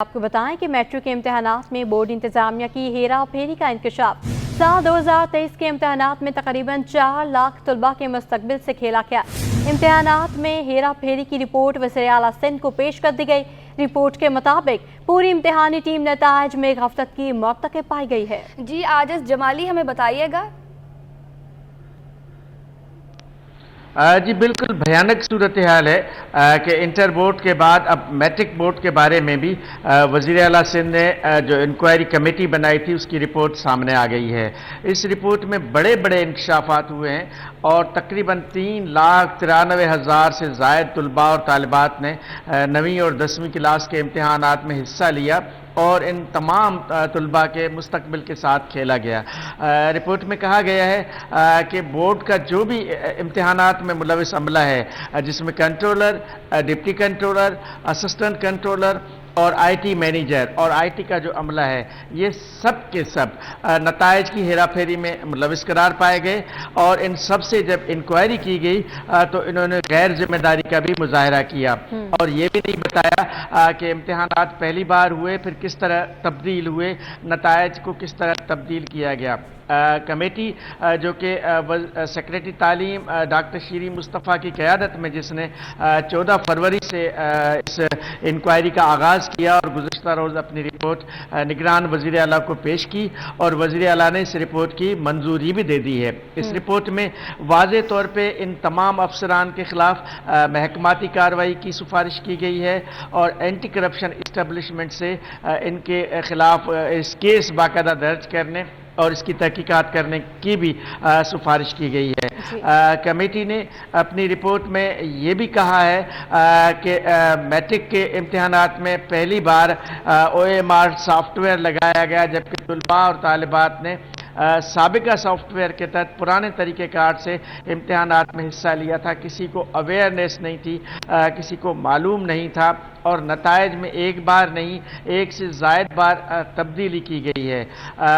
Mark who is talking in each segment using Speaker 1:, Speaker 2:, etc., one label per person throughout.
Speaker 1: आपको बताएं कि मैट्रिक के इम्तहानात में बोर्ड इंतजामिया की हेरा फेरी का इंकशाफ। साल 2023 के इम्तहानात में तकरीबन 4 लाख तलबा के मुस्तकबिल से खेला गया। इम्तहानात में हेरा फेरी की रिपोर्ट वज़ीर आला सिंध को पेश कर दी गई। रिपोर्ट के मुताबिक पूरी इम्तहानी टीम नताइज में गफलत की मौतक़े पाई गई है।
Speaker 2: जी आजिज़ जमाली हमें बताइएगा।
Speaker 3: जी बिल्कुल भयानक सूरत हाल है कि इंटर बोर्ड के बाद अब मैट्रिक बोर्ड के बारे में भी वज़ीर आला सिंध ने जो इंक्वायरी कमेटी बनाई थी उसकी रिपोर्ट सामने आ गई है। इस रिपोर्ट में बड़े बड़े इंकशाफात हुए हैं और तकरीबन 3,93,000 से ज़ायद तलबा और तालिबात ने 9वीं और 10वीं क्लास के इम्तहानात में हिस्सा लिया और इन तमाम तलबा के मुस्तकबिल के साथ खेला गया। रिपोर्ट में कहा गया है कि बोर्ड का जो भी इम्तहानात में मुलविस अमला है, जिसमें controller, deputy controller, assistant controller और आईटी मैनेजर और आईटी का जो अमला है, ये सब के सब नताइज की हेरा फेरी में मुलविस करार पाए गए और इन सब से जब इंक्वायरी की गई तो इन्होंने गैर जिम्मेदारी का भी मुजाहरा किया और ये भी नहीं बताया कि इम्तहानात पहली बार हुए फिर किस तरह तब्दील हुए, नताइज को किस तरह तब्दील किया गया। कमेटी जो कि सेक्रेटरी तालीम डॉक्टर शीरी मुस्तफ़ा की क़यादत में, जिसने 14 फरवरी से इस इंक्वायरी का आगाज़ किया और गुज़श्ता रोज़ अपनी रिपोर्ट निगरान वज़ीर आला को पेश की और वज़ीर आला ने इस रिपोर्ट की मंजूरी भी दे दी है। इस रिपोर्ट में वाज़े तौर पर इन तमाम अफसरान के ख़िलाफ़ महकमाती कार्रवाई की सिफारिश की गई है और एंटी करप्शन इस्टेब्लिशमेंट से इनके ख़िलाफ़ इस केस बाकायदा दर्ज करने और इसकी तहकीकात करने की भी सिफारिश की गई है। कमेटी ने अपनी रिपोर्ट में ये भी कहा है कि मैट्रिक के इम्तहानात में पहली बार OMR सॉफ्टवेयर लगाया गया, जबकि तलबा और तालिबात ने साबिका सॉफ्टवेयर के तहत पुराने तरीक़ेकार से इम्तहानात में हिस्सा लिया था। किसी को अवेयरनेस नहीं थी, किसी को मालूम नहीं था और नताइज में एक बार नहीं, एक से ज़ायद बार तब्दीली की गई है।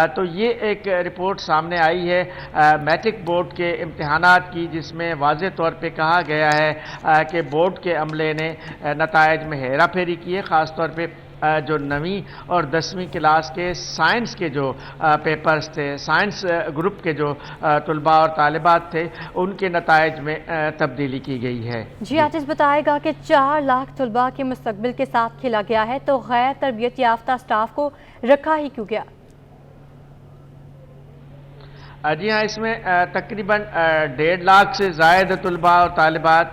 Speaker 3: तो ये एक रिपोर्ट सामने आई है मैट्रिक बोर्ड के इम्तहानात की, जिसमें वाज़े तौर पे कहा गया है कि बोर्ड के अमले ने नताइज में हेरा फेरी की है। ख़ास तौर पे जो 9वीं और 10वीं क्लास के साइंस के जो पेपर्स थे, साइंस ग्रुप के जो तलबा और तालिबात थे, उनके नताइज में तब्दीली की गई है।
Speaker 1: जी आजिज़ बताएगा कि 4 लाख तलबा के मुस्तकबिल के साथ खेला गया है, तो गैर तरबियत याफ्ता स्टाफ को रखा ही क्यों गया?
Speaker 3: जी हाँ, इसमें तकरीबन 1.5 लाख से ज़ायद तलबा और तालिबात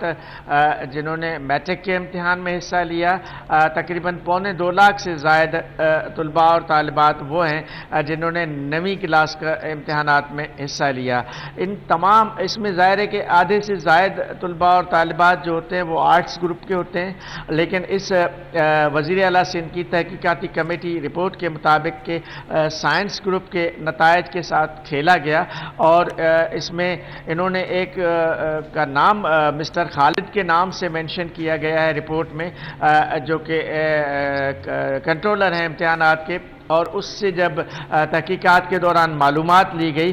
Speaker 3: जिन्होंने मैट्रिक के इम्तिहान में हिस्सा लिया, तकरीबन 1.25 लाख से ज़ायद तलबा और तालिबात वो हैं जिन्होंने 9वीं क्लास का इम्तिहानात में हिस्सा लिया। इन तमाम इसमें ज़ाहिर है कि आधे से ज़ायद तलबा और तालिबात जो होते हैं वो आर्ट्स ग्रुप के होते हैं, लेकिन इस वज़ीर आला सिंध की तहकीकाती कमेटी रिपोर्ट के मुताबिक के साइंस ग्रुप के नताइज के साथ खेला गया और इसमें इन्होंने एक का नाम मिस्टर खालिद के नाम से मेंशन किया गया है रिपोर्ट में, जो कि कंट्रोलर हैं इम्तिहानात के, और उससे जब तहकीकात के दौरान मालूमात ली गई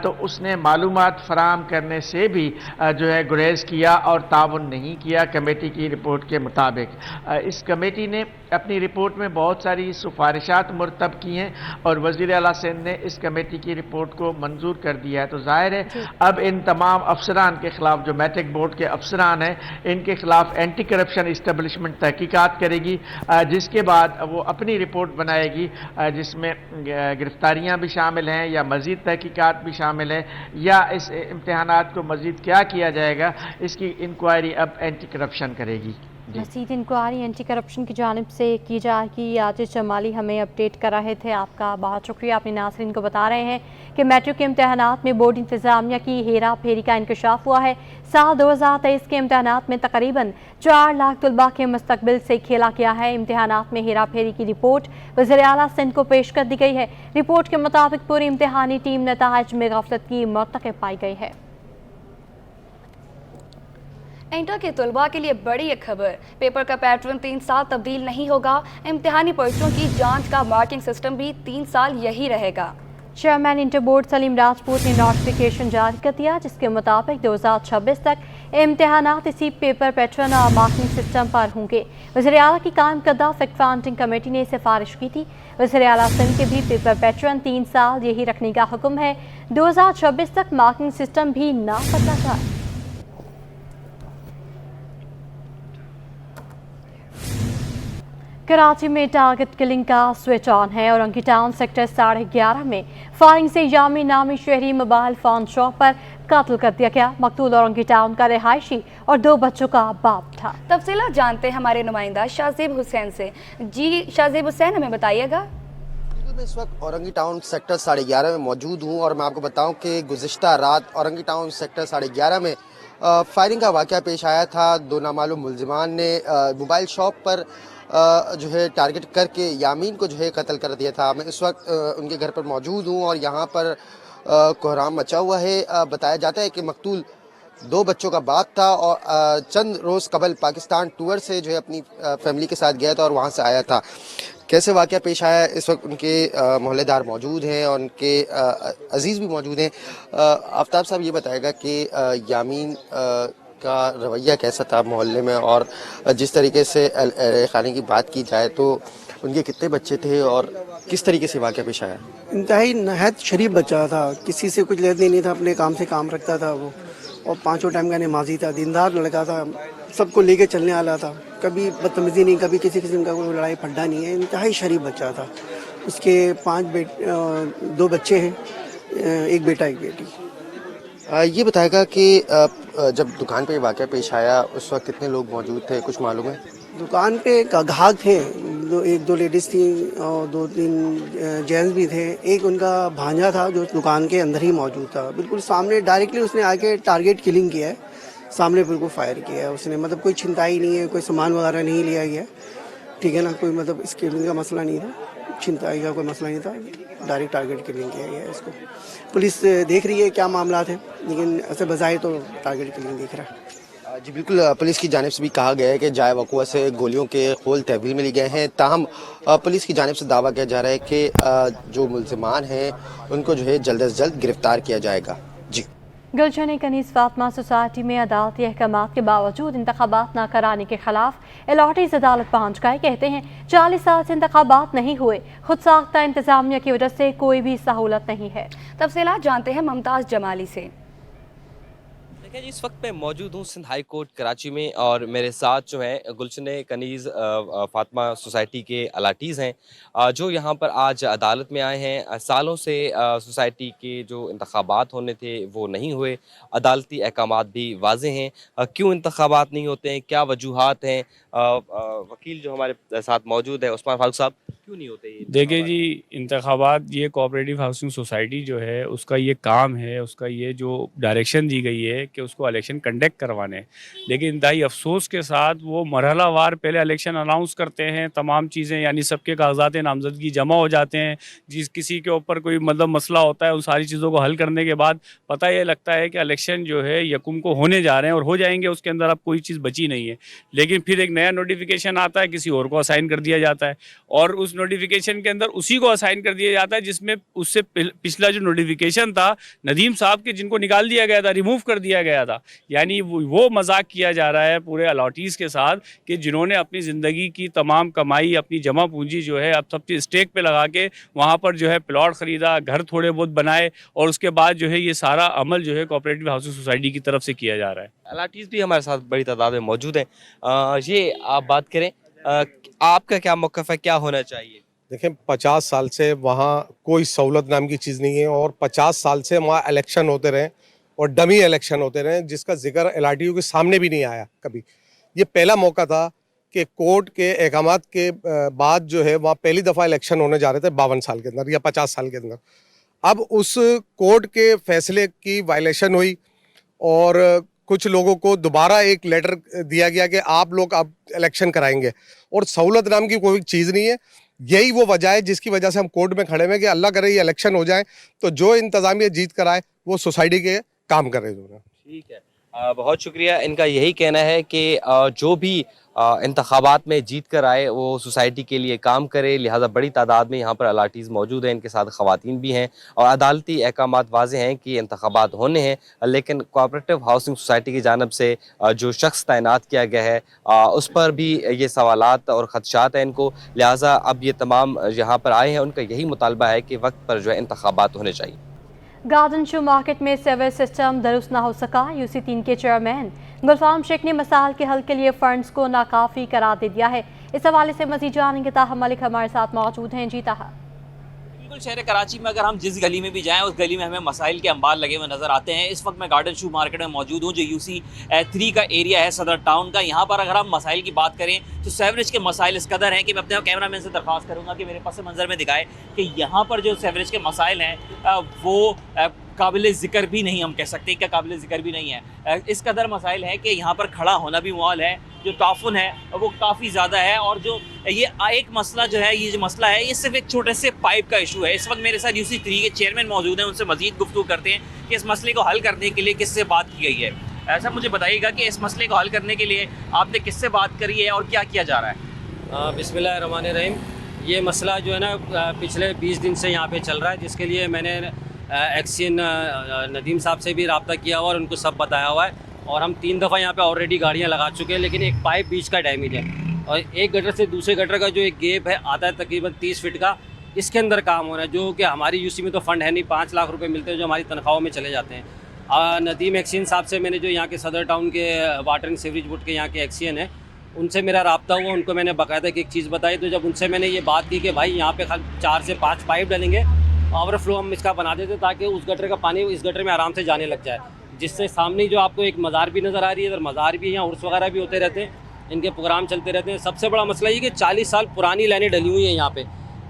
Speaker 3: तो उसने मालूमात फराहम करने से भी जो है गुरेज किया और ताउन नहीं किया कमेटी की रिपोर्ट के मुताबिक। इस कमेटी ने अपनी रिपोर्ट में बहुत सारी सिफारिशात मुरतब की हैं और वज़ीर आला सिंध ने इस कमेटी की रिपोर्ट को मंजूर कर दिया है। तो जाहिर है अब इन तमाम अफसरान के ख़िलाफ़, जो मैट्रिक बोर्ड के अफसरान हैं, इनके ख़िलाफ़ एंटी करप्शन इस्टेब्लिशमेंट तहकीकात करेगी, जिसके बाद वो अपनी रिपोर्ट बनाएगी जिसमें गिरफ्तारियां भी शामिल हैं या मज़ीद तहकीकात भी शामिल है, या इस इम्तहानात को मज़ीद क्या किया जाएगा, इसकी इंक्वायरी अब एंटी करप्शन करेगी।
Speaker 1: मज़ीद इंक्वायरी एंटी करप्शन की जानिब से की जाएगी। आजिज़ जमाली हमें अपडेट कर रहे थे, आपका बहुत शुक्रिया। अपने नाज़रीन को बता रहे हैं कि मैट्रिक के इम्तहानात में बोर्ड इंतज़ामिया की हेरा फेरी का इंकशाफ हुआ है। साल 2023 के इम्तहानात में तकरीबन 4 लाख तलबा के मुस्तकबिल से खेला गया है। इम्तहानात में हेरा फेरी की रिपोर्ट वज़ीर आला सिंध को पेश कर दी गई है। रिपोर्ट के मुताबिक पूरी इम्तहानी टीम नताइज में गफलत की मौतक़े पाई गई है।
Speaker 2: इंटर के तलबा के लिए बड़ी एक खबर, पेपर का पैटर्न 3 साल तब्दील नहीं होगा। इम्तिहानी पर्चों की जांच का मार्किंग सिस्टम भी 3 साल यही रहेगा।
Speaker 1: Chairman inter board Salim Rajput ने नोटिफिकेशन जारी कर दिया, जिसके मुताबिक 2026 तक इम्तहानात इसी पेपर पैटर्न और मार्किंग सिस्टम पर होंगे। वज़ीर आला की कायम करदा फैक्ट फाइंडिंग कमेटी ने सिफारिश की थी। वज़ीर आला सिंध के भी पेपर पैटर्न 3 साल यही रखने का हुक्म है। 2026 तक मार्किंग सिस्टम भी ना बदला जाए। कराची में टारगेट किलिंग का स्विच ऑन है। औरंगी टाउन सेक्टर 11:30 में फायरिंग से यामी नामी शहरी मोबाइल फोन शॉप पर कत्ल कर दिया गया। मकतूल औरंगी टाउन का रिहायशी और 2 बच्चों का बाप था।
Speaker 2: तफसीलात जानते हैं हमारे नुमाइंदा शाहजेब हुसैन से। जी शाहजेब हुसैन, हमें बताइएगा।
Speaker 4: मैं इस वक्त औरंगी टाउन सेक्टर 11:30 में मौजूद हूँ और मैं आपको बताऊं कि गुज़िश्ता रात औरंगी टाउन सेक्टर 11:30 में फायरिंग का वाक़या पेश आया था। 2 नामालूम मुलजिमान ने मोबाइल शॉप पर जो है टारगेट करके यामीन को जो है कत्ल कर दिया था। मैं इस वक्त उनके घर पर मौजूद हूँ और यहाँ पर कोहराम मचा हुआ है। बताया जाता है कि मकतूल 2 बच्चों का बाप था और चंद रोज़ कबल पाकिस्तान टूर से जो है अपनी फैमिली के साथ गया था और वहाँ से आया था। कैसे वाक़या पेश आया, इस वक्त उनके मोहल्लेदार मौजूद हैं और उनके अजीज़ भी मौजूद हैं। आफ्ताब साहब ये बताएगा कि यामीन का रवैया कैसा था मोहल्ले में, और जिस तरीके से खाने की बात की जाए तो उनके कितने बच्चे थे और किस तरीके से वाक़या पेश आया?
Speaker 5: इंतहाई नहायत शरीफ बच्चा था, किसी से कुछ लेने नहीं था, अपने काम से काम रखता था वो, और 5 टाइम का नमाजी था, दीनदार लड़का था, सबको लेके चलने वाला था, कभी बदतमीजी नहीं, कभी किसी किस्म का कोई लड़ाई फड्डा नहीं है। इंतहाई शरीफ बच्चा था। उसके 2 बच्चे हैं, 1 बेटा 1 बेटी।
Speaker 4: ये बताएगा कि जब दुकान पे वाक़या पेश आया उस वक्त कितने लोग मौजूद थे, कुछ मालूम है?
Speaker 5: दुकान पे गाहक थे, 1-2 लेडीज़ थी और 2-3 जेंट्स भी थे। एक उनका भांजा था जो दुकान के अंदर ही मौजूद था। बिल्कुल सामने डायरेक्टली उसने आके टारगेट किलिंग किया है, सामने बिल्कुल फायर किया है उसने। मतलब कोई छिनताई नहीं है, कोई सामान वगैरह नहीं लिया गया, ठीक है ना, कोई मतलब स्किलिंग का मसला नहीं था, छिनताई का कोई मसला नहीं था, डायरेक्ट टारगेट किलिंग किया गया है इसको। पुलिस देख रही है क्या मामला है, लेकिन ऐसे बजाय तो टारगेट किलिंग दिख रहा है।
Speaker 4: जी बिल्कुल, पुलिस की जानिब से भी कहा गया है कि जाए वक़ुआ से गोलियों के खोल तहवील में लिए गए हैं। ताहम पुलिस की जानिब से दावा किया जा रहा है कि जो मुल्ज़िमान हैं उनको जो है जल्द से जल्द गिरफ्तार किया जाएगा। जी।
Speaker 1: गुलशन कनीज़ फातिमा सोसाइटी में अदालती अहकामात के बावजूद इंतखाबात न कराने के खिलाफ अलॉटीज अदालत पहुँच गए। कहते हैं 40 साल से इंतखाबात नहीं हुए, खुद साख्ता इंतजामिया की वजह से कोई भी सहूलत नहीं है।
Speaker 2: तफसीलात जानते हैं मुमताज़ जमाली से।
Speaker 6: देखिए जी, इस वक्त मैं मौजूद हूँ सिंध हाई कोर्ट कराची में और मेरे साथ जो है गुलशन कनीज़ फातिमा सोसाइटी के अलाटीज़ हैं जो यहाँ पर आज अदालत में आए हैं। सालों से सोसाइटी के जो इंतखाबात होने थे वो नहीं हुए, अदालती अहकामात भी वाज़े हैं। क्यों इंतखाबात नहीं होते हैं, क्या वजूहात हैं? वकील जो हमारे साथ मौजूद है उस्मान फारूक साहब, क्यों नहीं होते ये?
Speaker 7: देखिए जी, इंतखाबात ये कोऑपरेटिव हाउसिंग सोसाइटी जो है उसका ये काम है, उसका ये जो डायरेक्शन दी गई है कि उसको इलेक्शन कंडक्ट करवाने, लेकिन इंतहाई अफसोस के साथ वो मरहलावार पहले इलेक्शन अनाउंस करते हैं, तमाम चीज़ें यानी सबके कागजात नामजदगी जमा हो जाते हैं, जिस किसी के ऊपर कोई मतलब मसला होता है उन सारी चीज़ों को हल करने के बाद पता ये लगता है कि इलेक्शन जो है यकुम को होने जा रहे हैं और हो जाएंगे, उसके अंदर अब कोई चीज़ बची नहीं है। लेकिन फिर एक नया नोटिफिकेशन आता है, किसी और को असाइन कर दिया जाता है और उस नोटिफिकेशन के अंदर उसी को असाइन कर दिया जाता है जिसमें उससे पिछला जो नोटिफिकेशन था नदीम साहब के, जिनको निकाल दिया गया था, रिमूव कर दिया गया था। यानी वो मजाक किया जा रहा है पूरे अलॉटीज़ के साथ कि जिन्होंने अपनी ज़िंदगी की तमाम कमाई, अपनी जमा पूंजी जो है अब सब स्टेक पे लगा के वहाँ पर जो है प्लॉट ख़रीदा, घर थोड़े बहुत बनाए और उसके बाद जो है ये सारा अमल जो है कोऑपरेटिव हाउसिंग सोसाइटी की तरफ से किया जा रहा है।
Speaker 6: अलाटीज़ भी हमारे साथ बड़ी तादाद में मौजूद हैं। ये आप बात करें, आपका क्या मौक़िफ़ है, क्या होना चाहिए?
Speaker 8: देखें, 50 साल से वहाँ कोई सहूलत नाम की चीज़ नहीं है और 50 साल से वहाँ इलेक्शन होते रहे और डमी इलेक्शन होते रहे जिसका जिक्र एलआरटीयू के सामने भी नहीं आया कभी। ये पहला मौका था कि कोर्ट के अहकामात के बाद जो है वहाँ पहली दफ़ा इलेक्शन होने जा रहे थे 52 साल के अंदर या 50 साल के अंदर। अब उस कोर्ट के फैसले की वायलेशन हुई और कुछ लोगों को दोबारा एक लेटर दिया गया कि आप लोग अब इलेक्शन कराएंगे और सहूलत नाम की कोई चीज़ नहीं है। यही वो वजह है जिसकी वजह से हम कोर्ट में खड़े हैं कि अल्लाह करे ये इलेक्शन हो जाए तो जो इंतज़ामिया जीत कर आए वो सोसाइटी के काम कर रहे हैं।
Speaker 6: ठीक है, बहुत शुक्रिया। इनका यही कहना है कि जो भी इंतखाबात में जीत कर आए वो सोसाइटी के लिए काम करे, लिहाजा बड़ी तादाद में यहाँ पर अलाटीज़ मौजूद हैं, इनके साथ ख़वातीन भी हैं और अदालती अहकामात वाज़ेह हैं कि इंतखाबात होने हैं, लेकिन कोऑपरेटिव हाउसिंग सोसाइटी की जानिब से जो शख्स तैनात किया गया है उस पर भी ये सवालात और ख़दशात हैं इनको, लिहाजा अब ये तमाम यहाँ पर आए हैं, उनका यही मुतालबा है कि वक्त पर जो है इंतखाबात होने चाहिए।
Speaker 1: गार्डन शू मार्केट में सीवेज सिस्टम दुरुस्त न हो सका, यूसी 3 के चेयरमैन गुलफाम शेख ने मसाइल के हल के लिए फंड्स को नाकाफी करार दे दिया है। इस हवाले से मजीद जानेंगे। ताहा मलिक हमारे साथ मौजूद हैं। जी ताहा।
Speaker 9: बिल्कुल, शहर कराची में अगर हम जिस गली में भी जाएं उस गली में हमें मसाइल के अंबार लगे हुए नज़र आते हैं। इस वक्त मैं गार्डन शू मार्केट में मौजूद हूँ जो यूसी 3 का एरिया है सदर टाउन का। यहाँ पर अगर हम मसाइल की बात करें तो सेवरेज के मसाइल इस कदर हैं कि मैं अपने कैमरामैन से दरख्वास्त करूँगा कि मेरे पस मंज़र में दिखाए कि यहाँ पर जो सेवरेज के मसाइल हैं वो काबिल ज़िक्र भी नहीं, हम कह सकते हैं कि काबिल ज़िक्र भी नहीं है। इस कदर मसाइल है कि यहाँ पर खड़ा होना भी मुहाल है, जो ताफुन है वो काफ़ी ज़्यादा है और जो ये एक मसला जो है, ये जो मसला है ये सिर्फ एक छोटे से पाइप का इशू है। इस वक्त मेरे साथ यूसी 3 के चेयरमैन मौजूद हैं, उनसे मज़ीद गुफ्तगू करते हैं कि इस मसले को हल करने के लिए किससे बात की गई है। ऐसा मुझे बताइएगा कि इस मसले को हल करने के लिए आपने किससे बात करी है और क्या किया जा रहा है?
Speaker 10: बिस्मिल्लाहिर्रहमानिर्रहीम। ये मसला जो है ना पिछले 20 दिन से यहाँ पे चल रहा है, जिसके लिए मैंने एक्सियन नदीम साहब से भी रब्ता किया हुआ और उनको सब बताया हुआ है और हम 3 दफ़ा यहाँ पे ऑलरेडी गाड़ियाँ लगा चुके हैं, लेकिन एक पाइप बीच का डैमेज है और एक गटर से दूसरे गटर का जो एक गैप है आता है तकरीबन 30 फीट का, इसके अंदर काम हो रहा है, जो कि हमारी यूसी में तो फ़ंड है नहीं, 5 लाख रुपए मिलते हैं जो हमारी तनख्वाहों में चले जाते हैं। नदीम एक्सियन साहब से मैंने जो यहाँ के सदर टाउन के वाटर एंड सीवरेज बोर्ड के यहाँ के एक्सियन है उनसे मेरा रब्ता हुआ, उनको मैंने बाकायदा एक चीज़ बताई। तो जब उनसे मैंने ये बात की कि भाई यहाँ पे 4 से 5 पाइप डालेंगे, ओवरफ्लो हम इसका बना देते ताकि उस गटर का पानी इस गटर में आराम से जाने लग जाए, जिससे सामने जो आपको एक मज़ार भी नज़र आ रही है, इधर मज़ार भी है, यहाँ उर्स वगैरह भी होते रहते हैं, इनके प्रोग्राम चलते रहते हैं। सबसे बड़ा मसला ये कि 40 साल पुरानी लाइनें डली हुई हैं यहाँ पे,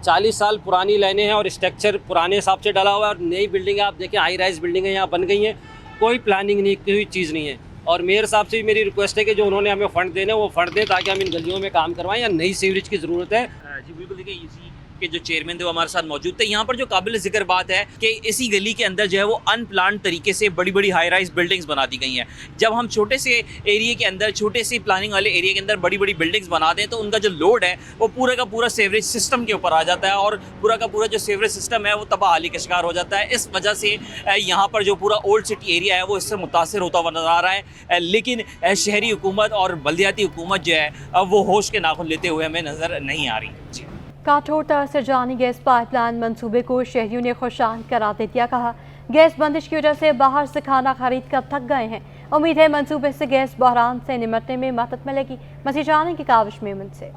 Speaker 10: 40 साल पुरानी लाइनें हैं और स्ट्रक्चर पुराने हिसाब से डला हुआ है और नई बिल्डिंग आप देखें हाई राइज बिल्डिंगें यहाँ बन गई हैं, कोई प्लानिंग नहीं की हुई चीज़ नहीं है। और मेयर साहब से भी मेरी रिक्वेस्ट है कि जो उन्होंने हमें फ़ंड देने वो फ़ंड दें ताकि हम इन गलियों में काम करवाएं, या नई सीवरेज की ज़रूरत है।
Speaker 9: जी बिल्कुल, देखिए इसी के जो चेयरमैन थे वो हमारे साथ मौजूद थे। यहाँ पर जो काबिल ज़िक्र बात है कि इसी गली के अंदर जो है वो अनप्लान तरीके से बड़ी बड़ी हाई राइज बिल्डिंग्स बना दी गई हैं। जब हम छोटे से एरिया के अंदर, छोटे से प्लानिंग वाले एरिया के अंदर बड़ी बड़ी बिल्डिंग्स बना दें तो उनका जो लोड है वो पूरा का पूरा सीवरेज सिस्टम के ऊपर आ जाता है और पूरा का पूरा जो सीवरेज सिस्टम है वो तबाही का शिकार हो जाता है। इस वजह से यहाँ पर जो पूरा ओल्ड सिटी एरिया है वो इससे मुतासर होता हुआ नज़र आ रहा है, लेकिन शहरी हुकूमत और बल्दियाती हुकूमत जो है वो होश के नाखुन लेते हुए हमें नज़र नहीं आ रही। जी,
Speaker 1: काठोर सरजानी गैस पाइपलाइन मंसूबे को शहरियों ने खुशाल करार दे दिया। कहा गैस बंदिश की वजह से बाहर से खाना खरीद कर थक गए हैं, उम्मीद है मंसूबे से गैस बहरान से निमटने में मदद मिलेगी। मसीह जाने की काविश में उनसे।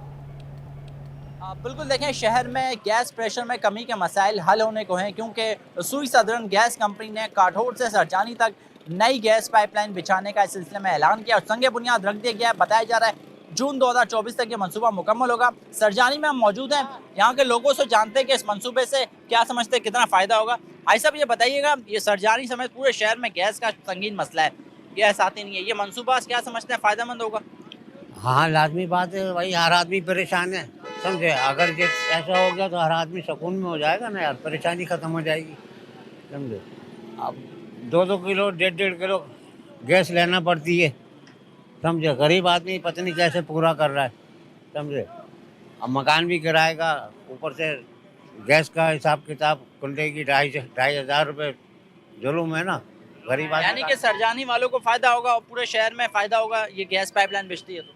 Speaker 11: बिल्कुल, देखें शहर में गैस प्रेशर में कमी के मसाइल हल होने को हैं, क्योंकि सुई सदरन गैस कंपनी ने काठोर से सरजानी तक नई गैस पाइपलाइन बिछाने का इस सिलसिले में ऐलान किया और संगे बुनियाद रख दिया गया है। बताया जा रहा है जून 2024 तक ये मंसूबा मुकम्मल होगा। सरजानी में हम मौजूद हैं, यहाँ के लोगों से जानते हैं कि इस मंसूबे से क्या समझते हैं, कितना फ़ायदा होगा। भाई साहब ये बताइएगा, ये सरजानी समेत पूरे शहर में गैस का संगीन मसला है, गैस आती नहीं है, ये मंसूबा क्या समझते हैं फ़ायदेमंद होगा?
Speaker 12: हाँ, लाजमी बात है भाई, हर आदमी परेशान है, समझे। अगर ये ऐसा हो गया तो हर आदमी सुकून में हो जाएगा ना यार, परेशानी ख़त्म हो जाएगी, समझे। अब 2-2 किलो 1.5 किलो गैस लेना पड़ती है, समझे। गरीब आदमी पता नहीं कैसे पूरा कर रहा है, समझे। अब मकान भी किराएगा, ऊपर से गैस का हिसाब किताब कुंडे की 2,500 रुपये जुल्म है ना गरीब आदमी।
Speaker 11: यानी कि सरजानी वालों को फ़ायदा होगा और पूरे शहर में फ़ायदा होगा, ये गैस पाइपलाइन बिछती है तो।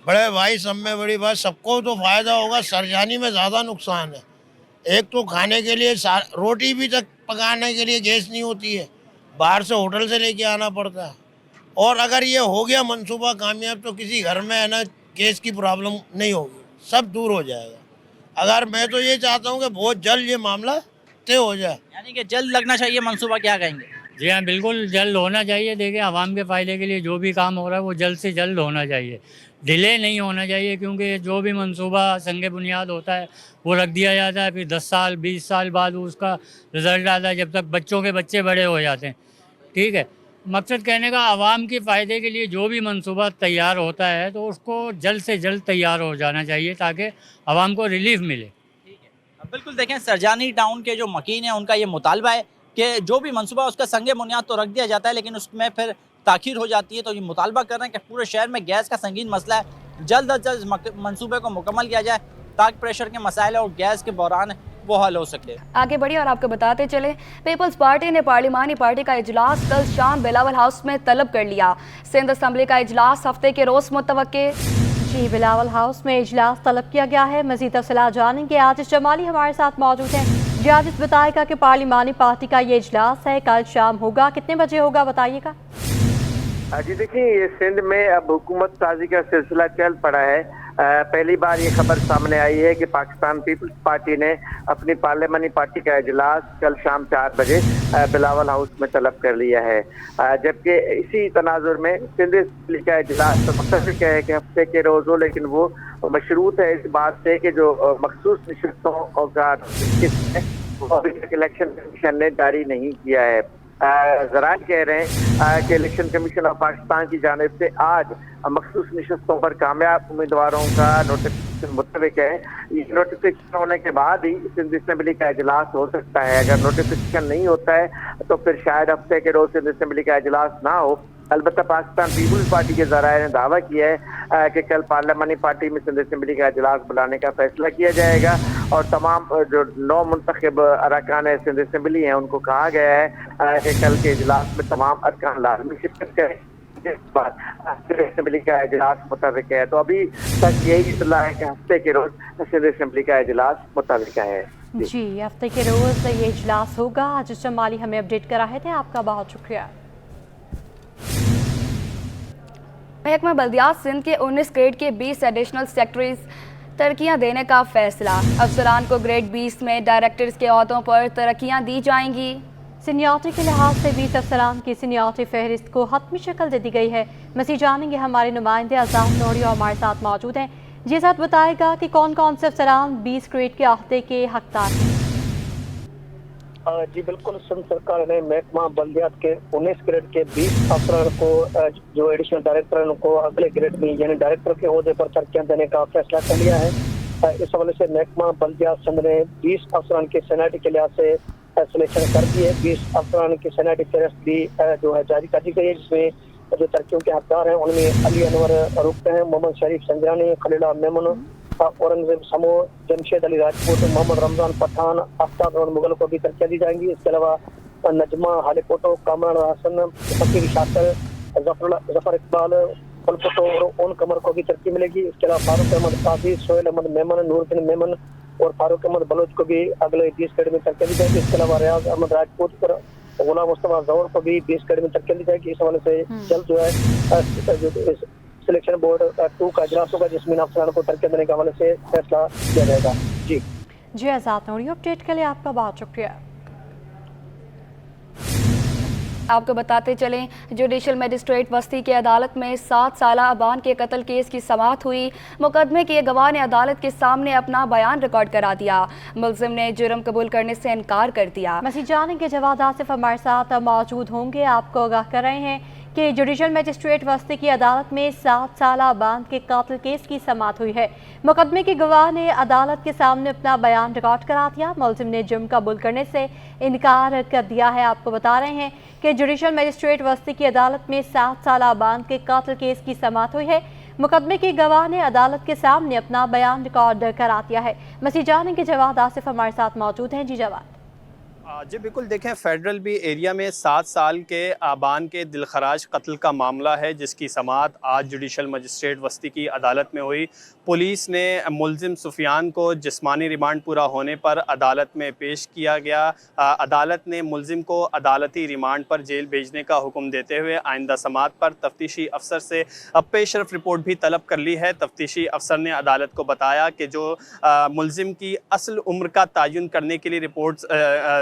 Speaker 13: बड़े भाई, सब में बड़ी बात, सबको तो फ़ायदा होगा, सरजानी में ज़्यादा नुकसान है। एक तो खाने के लिए रोटी भी तक पकाने के लिए गैस नहीं होती है, बाहर से होटल से लेके आना पड़ता है। और अगर ये हो गया मंसूबा कामयाब तो किसी घर में है ना गैस की प्रॉब्लम नहीं होगी, सब दूर हो जाएगा। अगर मैं तो ये चाहता हूँ कि बहुत जल्द ये मामला तय हो जाए,
Speaker 11: यानी कि जल्द लगना चाहिए मंसूबा, क्या कहेंगे?
Speaker 14: जी हाँ, बिल्कुल जल्द होना चाहिए। देखिए आवाम के फ़ायदे के लिए जो भी काम हो रहा है वो जल्द से जल्द होना चाहिए, डिले नहीं होना चाहिए, क्योंकि जो भी मंसूबा संगे बुनियाद होता है वो रख दिया जाता है, फिर 10 साल 20 साल बाद उसका रिज़ल्ट आता है, जब तक बच्चों के बच्चे बड़े हो जाते हैं। ठीक है, मकसद कहने का आवाम के फ़ायदे के लिए जो भी मंसूबा तैयार होता है तो उसको जल्द से जल्द तैयार हो जाना चाहिए ताकि आवाम को रिलीफ मिले।
Speaker 11: ठीक है, बिल्कुल देखें सरजानी टाउन के जो मकीन हैं उनका ये मुतालबा है कि जो भी मंसूबा उसका संगे बुनियाद तो रख दिया जाता है, लेकिन उसमें फिर ताखीर हो जाती है। तो ये मुतालबा कर रहे हैं कि पूरे शहर में गैस का संगीन मसला है, जल्द अज जल्द मनसूबे को मुकम्मल किया जाए ताकि प्रेशर के मसाइल और गैस के बहरान वो हल हो सके।
Speaker 2: आगे बढ़िए और आपको बताते चले, पीपल्स पार्टी ने पार्लिमानी पार्टी का इजलास कल शाम बिलावल हाउस में तलब कर लिया। सिंध असम्बली का इजलास हफ्ते के रोज मुतवक्के।
Speaker 1: जी, बिलावल हाउस में इजलास तलब किया गया है। मजीद तफसीलात जानेंगे, आतिश जमाली हमारे साथ मौजूद हैं। जी आतिश, बताएगा कि पार्लिमानी पार्टी का ये इजलास है कल शाम होगा, कितने बजे होगा, बताइएगा।
Speaker 3: जी देखिए, ये सिंध में अब हुकूमत साजी का सिलसिला चल पड़ा है। पहली बार ये खबर सामने आई है कि पाकिस्तान पीपल्स पार्टी ने अपनी पार्लियामानी पार्टी का इजलास कल शाम 4 बजे बिलावल हाउस में तलब कर लिया है। जबकि इसी तनाजुर में सिंध असम्बली का इजलास तो मुतफिक है कि हफ्ते के रोज हो, लेकिन वो मशरूत है इस बात से कि जो मखसूस नशस्तों का अभी तक इलेक्शन कमीशन ने जारी नहीं किया है। ज़राए कह रहे हैं कि इलेक्शन कमीशन ऑफ पाकिस्तान की जानिब से आज मखसूस नशस्तों पर कामयाब उम्मीदवारों का नोटिफिकेशन मुतविक है। ये नोटिफिकेशन होने के बाद ही सिंध असम्बली का इजलास हो सकता है। अगर नोटिफिकेशन नहीं होता है तो फिर शायद हफ्ते के रोज सिंध असम्बली का इजलास ना हो। अलबत्ता पाकिस्तान पीपल्स पार्टी के ज़राए ने दावा किया है कि कल पार्लियामानी पार्टी में सिंध असम्बली का इजलास बुलाने का फैसला किया जाएगा और तमाम जो 9 मुंतखब अरकान सिंध असम्बली हैं उनको कहा गया है कि कल के इजलास में तमाम अरकान लाजमी शिरकत करें। जिस बात सिंध असम्बली का इजलास मुताबिक है, तो अभी तक यही इतला है कि हफ्ते के रोज सिंध असम्बली का इजलास मुताबिक है।
Speaker 1: जी, हफ्ते के रोज ये इजलास होगा। आज जमाली हमें अपडेट करा रहे थे, आपका बहुत शुक्रिया।
Speaker 2: महकमा बल्दियात सिंध के 19 ग्रेड के 20 एडिशनल सेक्रेटरीज तरक्कियां देने का फैसला। अफसरान को ग्रेड 20 में डायरेक्टर्स के ओहदों पर तरक्कियां दी जाएंगी।
Speaker 1: सीनियरिटी के लिहाज से 20 अफसरान की सीनियरिटी फहरिस्त को हतमी शक्ल दे दी गई है। मज़ीद जानेंगे, हमारे नुमाइंदे आज़ाद नोरी हमारे साथ मौजूद हैं। जी साथ बताएगा कि कौन कौन से अफसरान 20 ग्रेड के अहदे के हकदार हैं।
Speaker 15: जी बिल्कुल, सिंध सरकार ने महकमा बल्दियात के 19 ग्रेड के 20 अफसरान को जो एडिशनल डायरेक्टर उनको अगले ग्रेड में यानी डायरेक्टर के ओहदे पर तरक्कियां देने का फैसला कर लिया है। इस हवाले से महकमा बल्दियात सिंध ने 20 अफसरान की सैनिटी के लिहाज से सिलेक्शन कर दी है। 20 अफसरान की सैनिटी फहरिस्त भी जो है जारी कर दी गई है, जिसमें जो तरक्कियों के हकदार हैं उनमें अली अनवर रुकते हैं, मोहम्मद शरीफ संजरानी, खलीला मेमन, औरंगजेब समो, जमशेद अली राजपूत, मोहम्मद रमजान पठान, आफ्ताब और मुगल को भी तरक्कियां दी जाएंगी। इसके अलावा नजमा हालीपोटो, कामरान हसन, फकीर शाकिर, जफर इकबाल, फलपोटो और ओन कमर को भी तरक्की मिलेगी। इसके अलावा फारूक अहमद काजी, सोहेल अहमद मेमन, नूरुद्दीन मेमन और फारूक अहमद बलोच को भी अगले 20 ग्रेड में तरक्की दी जाएगी। इसके अलावा रियाज अहमद राजपूत और गुलाम मुस्तफा जौहर को भी 20 ग्रेड में तरक्की दी जाएगी। इस हवाले से जल्द जो है सिलेक्शन बोर्ड 2 का इजलास होगा, जिसमें अफसरान को तरक्की देने के हवाले से फैसला किया जाएगा। जी
Speaker 1: आज़ाद नोरी, अपडेट के लिए आपका बहुत शुक्रिया।
Speaker 2: आपको बताते चलें, जुडिशल मजिस्ट्रेट वस्ती की अदालत में 7 साला अबान के कत्ल केस की समाअत हुई। मुकदमे के गवाह ने अदालत के सामने अपना बयान रिकॉर्ड करा दिया। मुलजिम ने जुर्म कबूल करने से इनकार कर दिया।
Speaker 1: मज़ीद जानेंगे, जवाद आसिफ हमारे साथ मौजूद होंगे। आपको आगाह कर रहे हैं कि जुडिशल मजिस्ट्रेट वस्ती की अदालत में 7 साला बांध के कातिल केस की समाअत हुई है। मुकदमे के गवाह ने अदालत के सामने अपना बयान रिकॉर्ड करा दिया। मुलजिम ने जुर्म कबूल करने से इनकार कर दिया है। आपको बता रहे हैं कि जुडिशल मजिस्ट्रेट वस्ती की अदालत में 7 साला बांध के कातिल केस की समाअत हुई है। मुकदमे के गवाह ने अदालत के सामने अपना बयान रिकॉर्ड करा दिया है। मज़ीद जानेंगे, जवाद आसिफ हमारे साथ मौजूद हैं। जी जवाद।
Speaker 16: जी बिल्कुल, देखें फेडरल बी एरिया में 7 साल के आबान के दिलखराज कत्ल का मामला है, जिसकी समाअत आज जुडिशल मजिस्ट्रेट वस्ती की अदालत में हुई। पुलिस ने मुलजिम सुफियान को जिस्मानी रिमांड पूरा होने पर अदालत में पेश किया गया। अदालत ने मुलजिम को अदालती रिमांड पर जेल भेजने का हुक्म देते हुए आइंदा समाअत पर तफ्तीशी अफसर से पेशरफ रिपोर्ट भी तलब कर ली है। तफ्तीशी अफसर ने अदालत को बताया कि जो मुलजिम की असल उम्र का तयन करने के लिए रिपोर्ट्स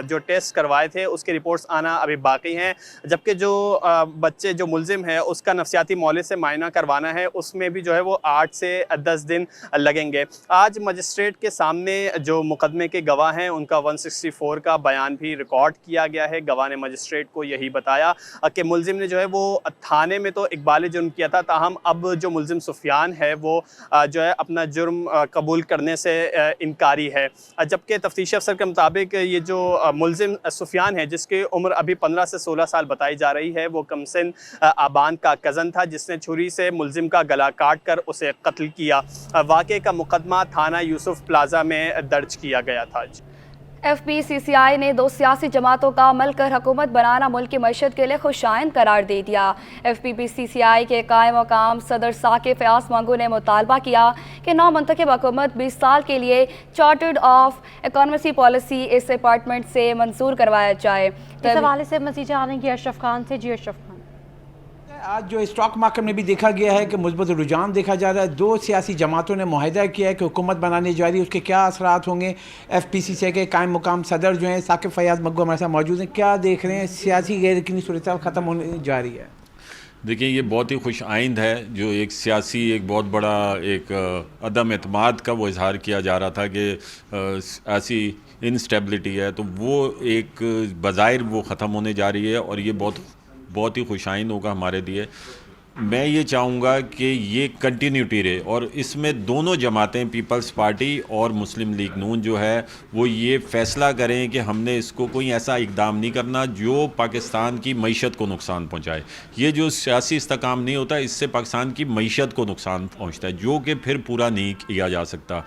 Speaker 16: जो टेस्ट करवाए थे उसके रिपोर्ट्स आना अभी बाकी हैं, जबकि जो बच्चे जो मुलजिम है उसका नफसियाती मौलिद से मायना करवाना है, उसमें भी जो है वो 8 से 10 दिन लगेंगे। आज मजिस्ट्रेट के सामने जो मुकदमे के गवाह हैं उनका 164 का बयान भी रिकॉर्ड किया गया है। गवाह ने मजिस्ट्रेट को यही बताया कि मुलजिम ने जो है वो थाने में तो इकबाल जुर्म किया था, ताहम अब जो मुलजिम सुफियान है वो जो है अपना जुर्म कबूल करने से इनकारी है। जबकि तफ्तीशी अफसर के मुताबिक ये जो मुलजिम सुफियान है, जिसकी उम्र अभी 15 से 16 साल बताई जा रही है, वो कमसिन आबान का कज़न था जिसने छुरी से मुलजिम का गला काट कर उसे कत्ल किया। वाक़े का मुकदमा थाना यूसुफ प्लाजा में दर्ज किया गया था।
Speaker 2: FPCCI ने 2 सियासी जमातों का मिलकर हुकूमत बनाना मुल्क की मईशत के लिए खुशाइंद करार दे दिया। FPCCI के कायम मकाम सदर साकिब फयाज मंगू ने मुतालबा किया कि नौ मुंतखब हुकूमत 20 साल के लिए चार्टर्ड ऑफ इकोनॉमी पॉलिसी इस डिपार्टमेंट से मंजूर करवाया जाए।
Speaker 1: इस हवाले से मज़ीद जानेंगे अशरफ खान से। जी अशरफ खान,
Speaker 17: आज जो स्टॉक मार्केट में भी देखा गया है कि मुस्बत रुझान देखा जा रहा है। 2 सियासी जमातों ने मुआहदा किया है कि हुकूमत बनाने जा रही है, उसके क्या असरात होंगे। FPCCI के कायम मुकाम सदर जो हैं साकिब फयाज मग्गू हमारे साथ मौजूद हैं। क्या देख रहे हैं, सियासी गैर यकीनी सूरत ख़त्म होने जा रही है?
Speaker 18: देखिए, ये बहुत ही खुश आइंद है। जो एक सियासी एक बहुत बड़ा एक अदम एतमाद का वो इजहार किया जा रहा था कि ऐसी इंस्टेबिलिटी है, तो वो एक बज़ाहिर वो ख़त्म होने जा रही है और ये बहुत ही खुशाइन होगा हमारे लिए। मैं ये चाहूँगा कि ये कंटिन्यूटी रहे और इसमें दोनों जमातें, पीपल्स पार्टी और मुस्लिम लीग नून जो है वो ये फ़ैसला करें कि हमने इसको कोई ऐसा इक़दाम नहीं करना जो पाकिस्तान की मईशत को नुकसान पहुँचाए। ये जो सियासी इस्तेकाम नहीं होता, इससे पाकिस्तान की मईशत को नुकसान पहुँचता है, जो कि फिर पूरा नहीं किया जा सकता।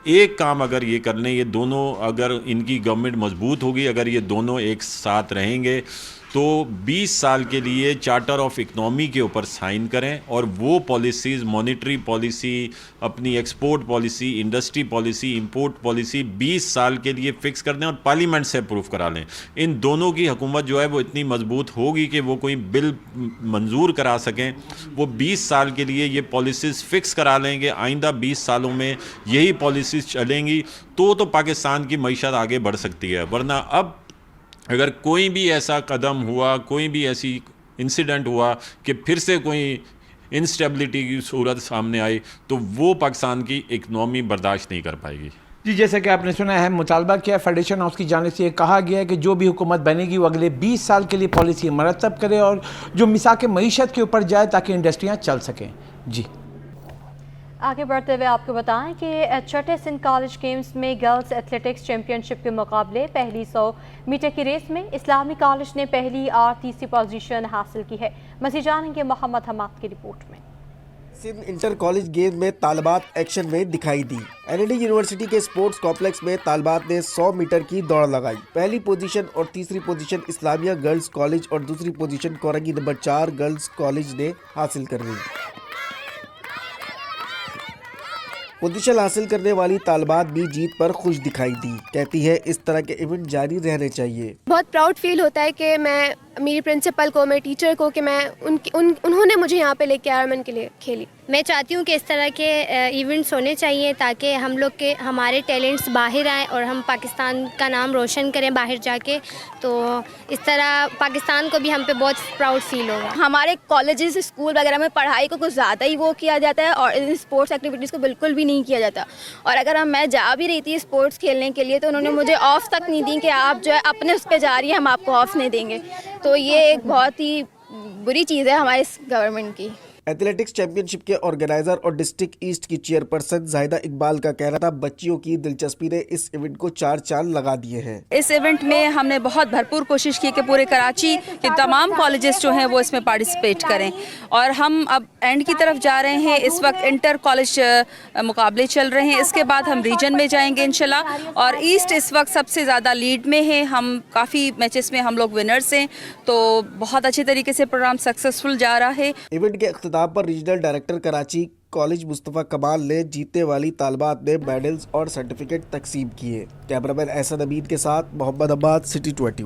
Speaker 18: एक काम अगर ये कर लें, ये दोनों, अगर इनकी गवर्नमेंट मजबूत होगी, अगर ये दोनों एक साथ रहेंगे तो 20 साल के लिए चार्टर ऑफ इकनॉमी के ऊपर साइन करें और वो पॉलिसीज़, मॉनेटरी पॉलिसी, अपनी export policy, industry policy, import policy 20 साल के लिए फ़िक्स कर दें और पार्लियामेंट से अप्रूव करा लें। इन दोनों की हुकूमत जो है वो इतनी मजबूत होगी कि वो कोई बिल मंजूर करा सकें। वो 20 साल के लिए ये पॉलिसीज़ फ़िक्स करा लेंगे, आइंदा 20 सालों में यही पॉलिसीज़ चलेंगी तो पाकिस्तान की मईशत आगे बढ़ सकती है। वरना अब अगर कोई भी ऐसा कदम हुआ, कोई भी ऐसी इंसिडेंट हुआ कि फिर से कोई इंस्टेबिलिटी की सूरत सामने आई, तो वो पाकिस्तान की इकनॉमी बर्दाश्त नहीं कर पाएगी।
Speaker 17: जी, जैसा कि आपने सुना है, मुतालबा किया फेडरेशन हाउस की जानिब से कहा गया है कि जो भी हुकूमत बनेगी वो अगले 20 साल के लिए पॉलिसी मरतब करे और जो मिसाक मईशत के ऊपर जाए ताकि इंडस्ट्रियाँ चल सकें। जी,
Speaker 1: आगे बढ़ते हुए आपको बताएं कि छठे सिंध कॉलेज गेम्स में गर्ल्स एथलेटिक्स चैंपियनशिप के मुकाबले पहली 100 मीटर की रेस में इस्लामी कॉलेज ने पहली और तीसरी पोजीशन हासिल की है। मज़ीद जानेंगे मोहम्मद हमाद की रिपोर्ट में।
Speaker 19: सिंध इंटर कॉलेज गेम में तालिबात एक्शन में दिखाई दी। NLD यूनिवर्सिटी के स्पोर्ट्स कॉम्प्लेक्स में तालिबात ने 100 मीटर की दौड़ लगाई। पहली पोजीशन और तीसरी पोजीशन इस्लामिया गर्ल्स कॉलेज और दूसरी position Korangi number 4 girls college ने हासिल कर ली। पोजीशन हासिल करने वाली तालिबात भी जीत पर खुश दिखाई दी। कहती है इस तरह के इवेंट जारी रहने चाहिए।
Speaker 20: बहुत प्राउड फील होता है कि मैं, मेरी प्रिंसिपल को, मेरे टीचर को, कि मैं उन्होंने मुझे यहाँ पे लेके आया, मैं उनके लिए खेली।
Speaker 21: मैं चाहती हूँ कि इस तरह के इवेंट्स होने चाहिए ताकि हम लोग के हमारे टैलेंट्स बाहर आएँ और हम पाकिस्तान का नाम रोशन करें बाहर जाके। तो इस तरह पाकिस्तान को भी हम पे बहुत प्राउड फील होगा।
Speaker 22: हमारे कॉलेजेस, स्कूल वगैरह में पढ़ाई को कुछ ज़्यादा ही वो किया जाता है और इन स्पोर्ट्स एक्टिविटीज़ को बिल्कुल भी नहीं किया जाता। और अगर मैं जा भी रही थी स्पोर्ट्स खेलने के लिए तो उन्होंने मुझे ऑफ तक नहीं दी कि आप जो है अपने उस पर जा रही है, हम आपको ऑफ नहीं देंगे। तो ये एक बहुत ही बुरी चीज़ है हमारे गवर्नमेंट की।
Speaker 19: एथलेटिक्स चैंपियनशिप के ऑर्गेनाइजर और डिस्ट्रिक्ट ईस्ट की चेयरपर्सन जाहिदा इकबाल का कहना था बच्चियों की दिलचस्पी ने इस इवेंट को 4 चांद लगा दिए हैं।
Speaker 23: इस इवेंट में हमने बहुत भरपूर कोशिश की कि पूरे कराची के तमाम कॉलेजेस जो हैं वो इसमें पार्टिसिपेट करें और हम अब एंड की तरफ जा रहे हैं। इस वक्त इंटर कॉलेज मुकाबले चल रहे हैं, इसके बाद हम रीजन में जाएंगे इंशाल्लाह। और ईस्ट इस वक्त सबसे ज़्यादा लीड में है, हम काफ़ी मैचेस में हम लोग विनर्स हैं, तो बहुत अच्छे तरीके से प्रोग्राम सक्सेसफुल जा रहा है।
Speaker 19: इवेंट के इख्तिताम पर regional director Karachi college Mustafa कमाल ने जीतने वाली तालिबात ने मेडल्स और सर्टिफिकेट तकसीम किए। कैमरामैन एहसन अमीन के साथ मोहम्मद अब्बास, सिटी 21।